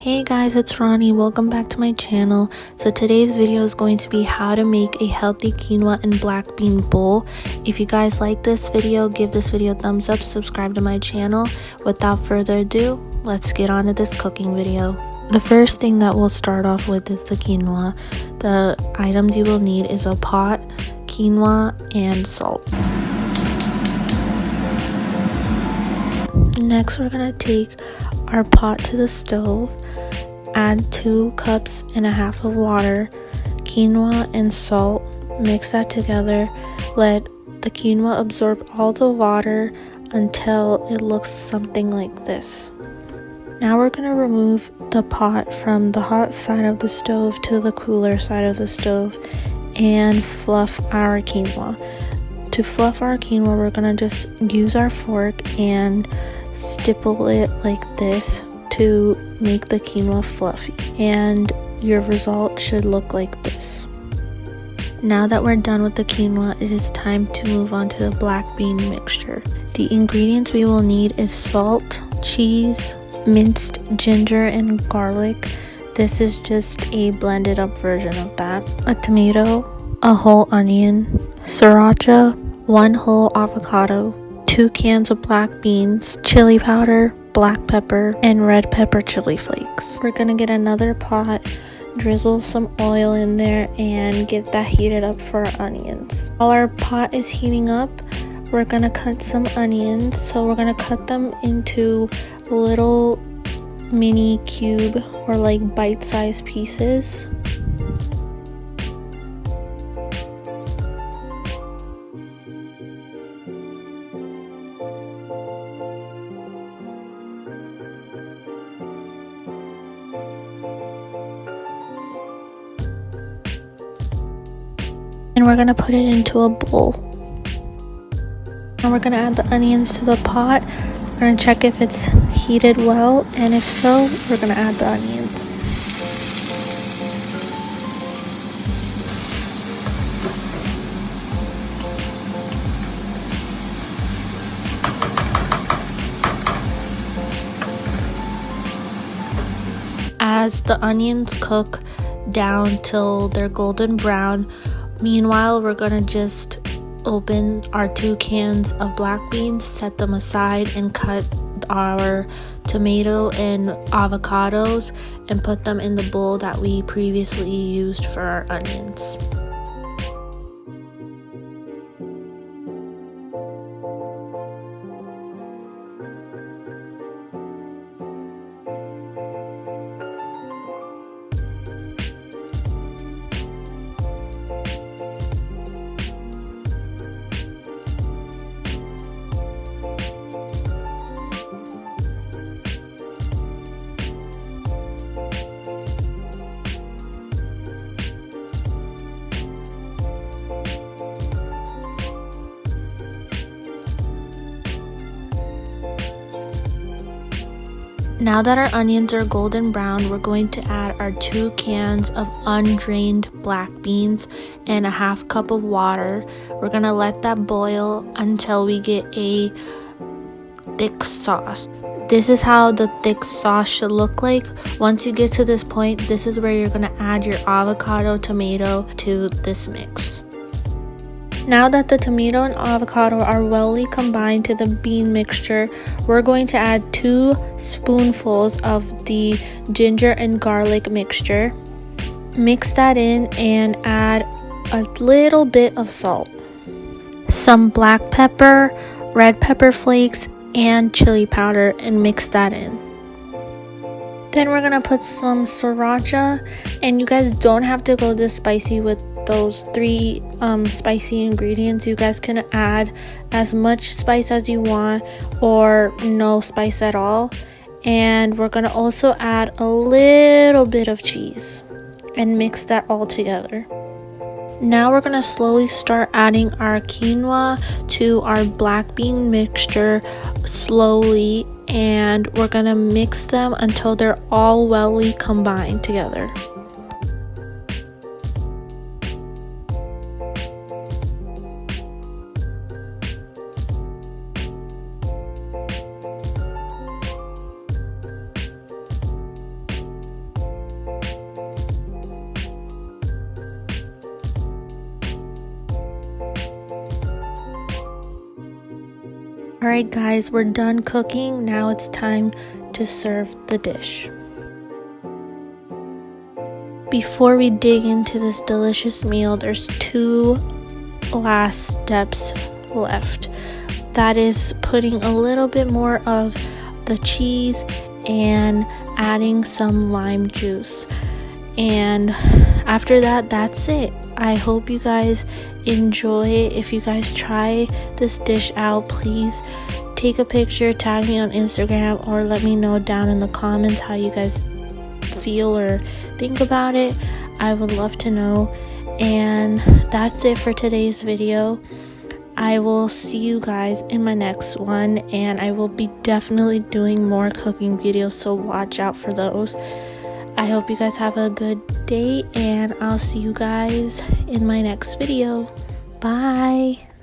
Hey guys, it's Ronnie. Welcome back to my channel. So today's video is going to be how to make a healthy quinoa and black bean bowl. If you guys like this video, give this video a thumbs up, subscribe to my channel. Without further ado, let's get on to this cooking video. The first thing that we'll start off with is the quinoa. The items you will need is a pot, quinoa, and salt. Next, we're gonna take our pot to the stove, add 2.5 cups of water, quinoa and salt, mix that together, let the quinoa absorb all the water until it looks something like this. Now we're going to remove the pot from the hot side of the stove to the cooler side of the stove and fluff our quinoa. To fluff our quinoa, we're going to just use our fork and stipple it like this to make the quinoa fluffy, and your result should look like this. Now that we're done with the quinoa, it is time to move on to the black bean mixture. The ingredients we will need is salt, cheese, minced ginger and garlic. This is just a blended up version of that. A tomato, a whole onion, sriracha, 1 whole avocado, 2 cans of black beans, chili powder, black pepper, and red pepper chili flakes. We're gonna get another pot, drizzle some oil in there, and get that heated up for our onions. While our pot is heating up, we're gonna cut some onions. So we're gonna cut them into little mini cube or like bite-sized pieces. And we're going to put it into a bowl. And we're going to add the onions to the pot. We're going to check if it's heated well, and if so, we're going to add the onions. As the onions cook down till they're golden brown, meanwhile, we're gonna just open our 2 cans of black beans, set them aside, and cut our tomato and avocados and put them in the bowl that we previously used for our onions. Now that our onions are golden brown, we're going to add our 2 cans of undrained black beans and a 1/2 cup of water. We're gonna let that boil until we get a thick sauce. This is how the thick sauce should look like. Once you get to this point, this is where you're gonna add your avocado tomato to this mix. Now that the tomato and avocado are well combined to the bean mixture, we're going to add 2 spoonfuls of the ginger and garlic mixture. Mix that in and add a little bit of salt, some black pepper, red pepper flakes, and chili powder, and mix that in. Then we're gonna put some sriracha, and you guys don't have to go this spicy with those 3 spicy ingredients. You guys can add as much spice as you want or no spice at all. And we're gonna also add a little bit of cheese and mix that all together. Now we're gonna slowly start adding our quinoa to our black bean mixture slowly, and we're gonna mix them until they're all well combined together. Alright guys, we're done cooking. Now it's time to serve the dish. Before we dig into this delicious meal, there's 2 last steps left. That is putting a little bit more of the cheese and adding some lime juice. And after that, that's it. I hope you guys enjoy it. If you guys try this dish out, please take a picture, tag me on Instagram, or let me know down in the comments how you guys feel or think about it. I would love to know. And that's it for today's video. I will see you guys in my next one, and I will be definitely doing more cooking videos, so watch out for those. I hope you guys have a good day, and I'll see you guys in my next video. Bye.